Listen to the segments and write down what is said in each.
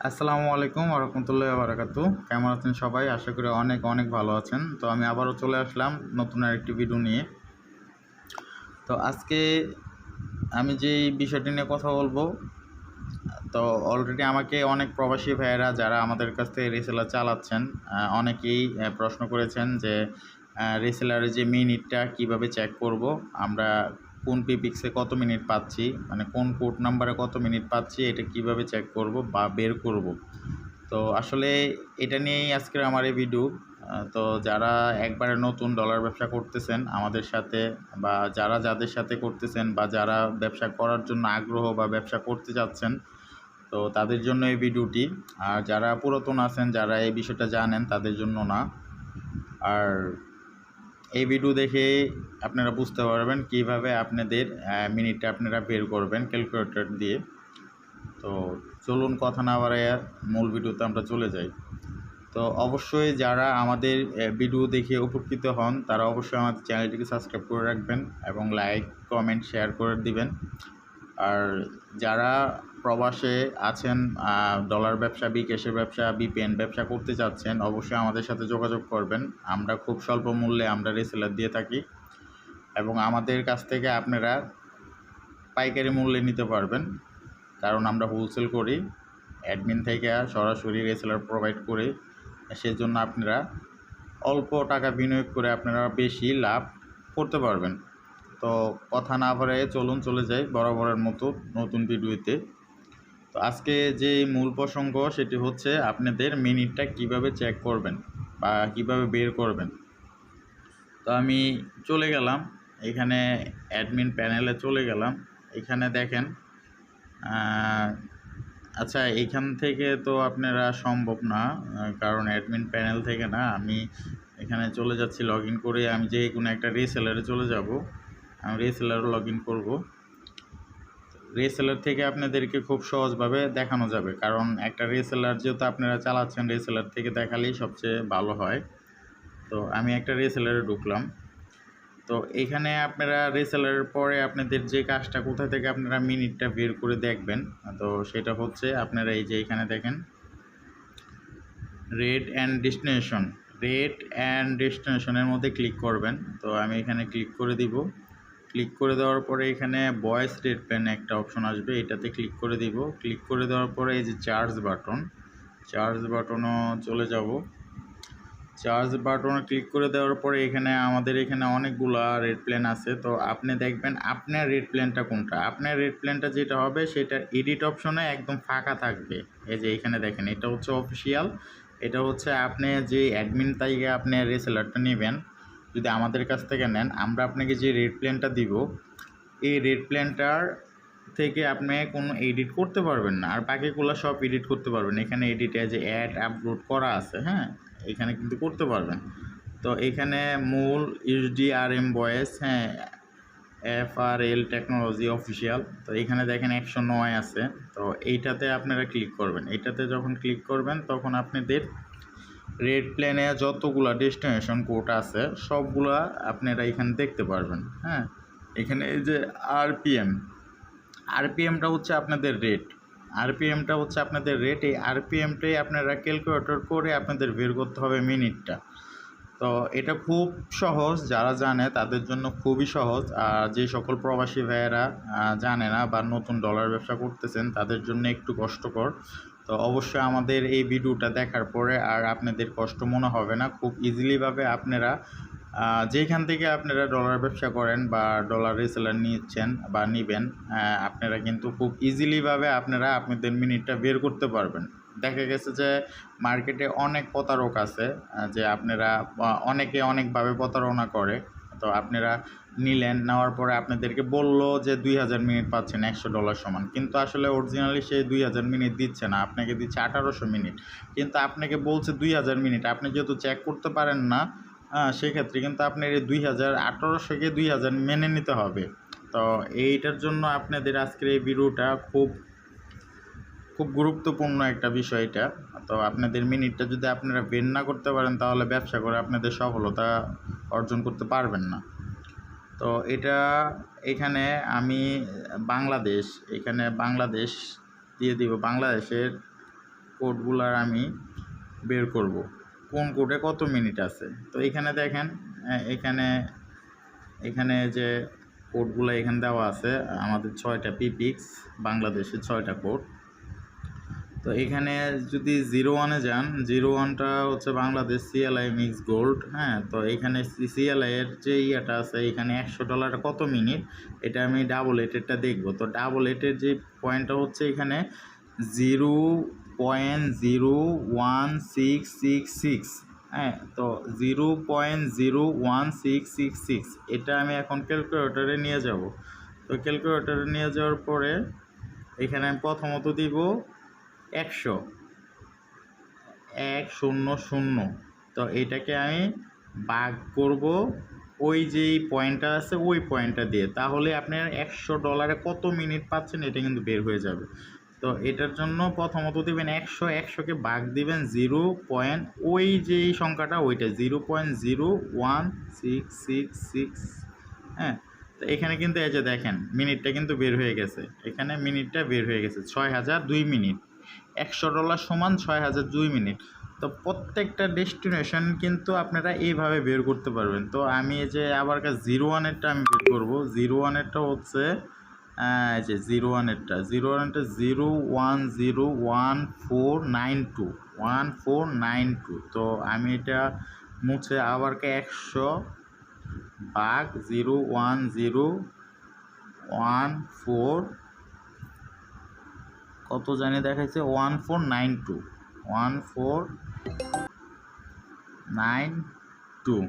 আসসালামু আলাইকুম ওয়া রাহমাতুল্লাহি ওয়া বারাকাতুহু। কেমন আছেন সবাই? আশা করি অনেক অনেক ভালো আছেন। তো আমি আবারও চলে আসলাম নতুন আরেকটি ভিডিও নিয়ে। তো আজকে আমি যেই বিষয়টি নিয়ে কথা বলবো, তো অলরেডি আমাকে অনেক প্রবাসী ভাইয়েরা যারা আমাদের কাছ থেকে রিসেলার চালাচ্ছেন, অনেকেই প্রশ্ন করেছেন যে রিসেলারের যে মিনিটটা কীভাবে চেক করব, আমরা কোন পিপিক্সে কত মিনিট পাচ্ছি, মানে কোন কোড নাম্বারে কত মিনিট পাচ্ছি, এটা কিভাবে চেক করব বা বের করব। তো আসলে এটা নিয়েই আজকের আমার এই ভিডিও। তো যারা একবারে নতুন ডলার ব্যবসা করতেছেন আমাদের সাথে, বা যাদের সাথে করতেছেন, বা যারা ব্যবসা করার জন্য আগ্রহ বা ব্যবসা করতে যাচ্ছেন, তো তাদের জন্য এই ভিডিওটি। আর যারা পুরাতন আছেন, যারা এই বিষয়টা জানেন, তাদের জন্য না। আর এই ভিডিও দেখে আপনারা বুঝতে পারবেন কিভাবে আপনাদের মিনিটটা আপনারা বের করবেন ক্যালকুলেটর দিয়ে। তো চলুন কথা না বাড়াইয়া মূল ভিডিওতে আমরা চলে যাই। তো অবশ্যই যারা আমাদের ভিডিও দেখে উপকৃত হন তারা অবশ্যই আমাদের চ্যানেলটিকে সাবস্ক্রাইব করে রাখবেন এবং লাইক, কমেন্ট, শেয়ার করে দিবেন। আর যারা প্রবাসে আছেন, ডলার ব্যবসা, বিকাশের ব্যবসা, বিপিএন ব্যবসা করতে চাচ্ছেন, অবশ্যই আমাদের সাথে যোগাযোগ করবেন। আমরা খুব স্বল্প মূল্যে আমরা রিসেলার দিয়ে থাকি এবং আমাদের কাছ থেকে আপনারা পাইকারি মূল্যে নিতে পারবেন, কারণ আমরা হোলসেল করি, অ্যাডমিন থেকে সরাসরি রিসেলার প্রোভাইড করি। সেজন্য আপনারা অল্প টাকা বিনিয়োগ করে আপনারা বেশি লাভ করতে পারবেন। তো কথা না বাড়িয়ে চলুন চলে যাই বরাবরের মতো নতুন ভিডিওতে। তো আজকে যে মূল প্রসঙ্গ সেটি হচ্ছে আপনাদের মিনিটটা কিভাবে চেক করবেন বা কিভাবে বের করবেন। তো আমি চলে গেলাম এখানে অ্যাডমিন প্যানেলে চলে গেলাম। এখানে দেখেন, আচ্ছা এইখান থেকে তো আপনারা সম্ভব না, কারণ অ্যাডমিন প্যানেল থেকে না, আমি এখানে চলে যাচ্ছি লগ ইন করে। আমি যে কোনো একটা রিসেলারে চলে যাব, আমি রিসেলারও লগ ইন করবো। রিসেলার থেকে আপনাদেরকে খুব সহজভাবে দেখানো যাবে, কারণ একটা রিসেলার যেহেতু আপনারা চালাচ্ছেন, রিসেলার থেকে দেখালেই সবচেয়ে ভালো হয়। তো আমি একটা রিসেলারে ঢুকলাম। তো এখানে আপনারা রিসেলারের পরে আপনাদের যে কাজটা, কোথা থেকে আপনারা মিনিটটা বের করে দেখবেন, তো সেটা হচ্ছে আপনারা এই যে এখানে দেখেন রেট অ্যান্ড ডেস্টিনেশনের মধ্যে ক্লিক করবেন। তো আমি এখানে ক্লিক করে দিব। ক্লিক করে দেওয়ার পরে এখানে ভয়েস রেট প্ল্যান একটা অপশন আসবে, এটাতে ক্লিক করে দিব। ক্লিক করে দেওয়ার পরে এই যে চার্জ বাটনও চলে যাব। চার্জ বাটনে ক্লিক করে দেওয়ার পরে এখানে আমাদের এখানে অনেকগুলা রেট প্ল্যান আছে। তো আপনি দেখবেন আপনার রেট প্ল্যানটা কোনটা। আপনার রেট প্ল্যানটা যেটা হবে সেটা এডিট অপশনে একদম ফাঁকা থাকবে। এই যে এখানে দেখেন, এটা হচ্ছে অফিসিয়াল। এটা হচ্ছে আপনি যে অ্যাডমিন থেকে আপনি রিসেলারটা নেবেন, যদি আমাদের কাছ থেকে নেন, আমরা আপনাকে যে রেট প্ল্যানটা দিব, এই রেট প্ল্যানটার থেকে আপনি কোনো এডিট করতে পারবেন না, আর বাকিগুলো সব এডিট করতে পারবেন। এখানে এডিটে যে অ্যাড আপলোড করা আছে, হ্যাঁ, এখানে কিন্তু করতে পারবেন। তো এখানে মূল USDRM ভয়েস, হ্যাঁ, FRL টেকনোলজি অফিসিয়াল। তো এখানে দেখেন 109 আছে। তো এইটাতে আপনারা ক্লিক করবেন। এইটাতে যখন ক্লিক করবেন তখন আপনাদের রেড প্ল্যানে যতগুলা ডেস্টিনেশন কোড আছে সবগুলা আপনারা এখানে দেখতে পারবেন। হ্যাঁ, এখানে এই যে আরপিএমটা হচ্ছে আপনাদের রেট। এই আরপিএমটাই আপনারা ক্যালকুলেটর করে আপনাদের বের করতে হবে মিনিটটা। তো এটা খুব সহজ, যারা জানে তাদের জন্য খুবই সহজ। আর যে সকল প্রবাসী ভাইয়েরা জানে না বা নতুন ডলার ব্যবসা করতেছেন তাদের জন্য একটু কষ্টকর। তো অবশ্যই আমাদের এই ভিডিওটা দেখার পরে আর আপনাদের কষ্ট মনে হবে না। খুব ইজিলিভাবে আপনারা যেখান থেকে আপনারা ডলার ব্যবসা করেন বা ডলার রিসেলার নিচ্ছেন বা নেবেন, আপনারা কিন্তু খুব ইজিলিভাবে আপনারা আপনাদের মিনিটটা বের করতে পারবেন। দেখা গেছে যে মার্কেটে অনেক প্রতারক আছে, যে আপনারা অনেকে অনেকভাবে প্রতারণা করে। তো আপনারা নেওয়ার পরে আপনাদেরকে বললো যে 2000 মিনিট পাচ্ছেন $100 সমান, কিন্তু আসলে অরিজিনালি সে 2000 মিনিট দিচ্ছে না, আপনাকে দিচ্ছে 1800 মিনিট। কিন্তু আপনাকে বলছে 2000 মিনিট, আপনি যেহেতু চেক করতে পারেন না, সেক্ষেত্রে কিন্তু আপনার এই 1800কে 2000 মেনে নিতে হবে। তো এইটার জন্য আপনাদের আজকের এই ভিডিওটা খুব গুরুত্বপূর্ণ একটা বিষয় এটা। তো আপনাদের মিনিটটা যদি আপনারা বের না করতে পারেন তাহলে ব্যবসা করে আপনাদের সফলতা অর্জন করতে পারবেন না। তো এখানে আমি বাংলাদেশ দিয়ে দিব, বাংলাদেশের কোডগুলার আমি বের করব কোন কোডে কত মিনিট আছে। তো এখানে দেখেন এখানে এখানে যে কোডগুলো এখানে দেওয়া আছে আমাদের 6টা পিপিক্স, বাংলাদেশে 6টা কোড। তো এখানে যদি 01-এ যান, 01টা হচ্ছে বাংলাদেশ সিএলআই মিক্স গোল্ড। হ্যাঁ, তো এখানে সিএলআই এর যে ইয়েটা আছে এখানে $100 কত মিনিট, এটা আমি ডাবল এটেরটা দেখব। তো ডাবল এটের যে পয়েন্টটা হচ্ছে এখানে 0.01666। হ্যাঁ, তো 0.01666 এটা আমি এখন ক্যালকুলেটরে নিয়ে যাব। তো ক্যালকুলেটরে নিয়ে যাওয়ার পরে এখানে আমি প্রথমত দিব 100 100। তো এটাকে আমি ভাগ করব ওই যেই পয়েন্টটা আছে ওই পয়েন্টটা দিয়ে, তাহলে আপনার $100 কত মিনিট পাচ্ছেন এটা কিন্তু বের হয়ে যাবে। তো এটার জন্য প্রথমত দিবেন 100কে ভাগ দিবেন 0. ওই যেই সংখ্যাটা ওইটা 0.01666। হ্যাঁ, তো এখানে কিন্তু এই যে দেখেন মিনিটটা কিন্তু বের হয়ে গেছে, এখানে মিনিটটা বের হয়ে গেছে 6002 মিনিট। $100 সমান 6002 মিনিট। তো প্রত্যেকটা ডেস্টিনেশন কিন্তু আপনারা এইভাবে বের করতে পারবেন। তো আমি এই যে আবার 01-এরটা আমি বের করবো। 01-এরটা হচ্ছে এই যে 01-এরটা 0101492 তো আমি এটা মুছে আবার 100 ভাগ 01014 কত জানি দেখাইছে 1492।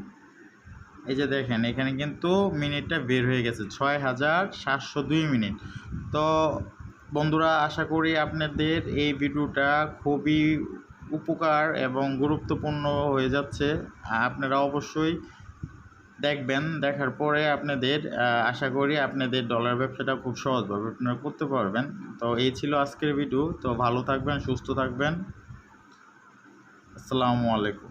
এই যে দেখেন এখানে কিন্তু মিনিটটা বের হয়ে গেছে 6702 মিনিট। তো বন্ধুরা, আশা করি আপনাদের এই ভিডিওটা খুবই উপকার এবং গুরুত্বপূর্ণ হয়ে যাচ্ছে। আপনারা অবশ্যই দেখবেন, দেখার পরে আপনাদের আশা করি আপনাদের ডলার ব্যবসাটা খুব সহজভাবে আপনারা করতে পারবেন। তো এই ছিল আজকের ভিডিও। তো ভালো থাকবেন, সুস্থ থাকবেন। আসসালামু আলাইকুম।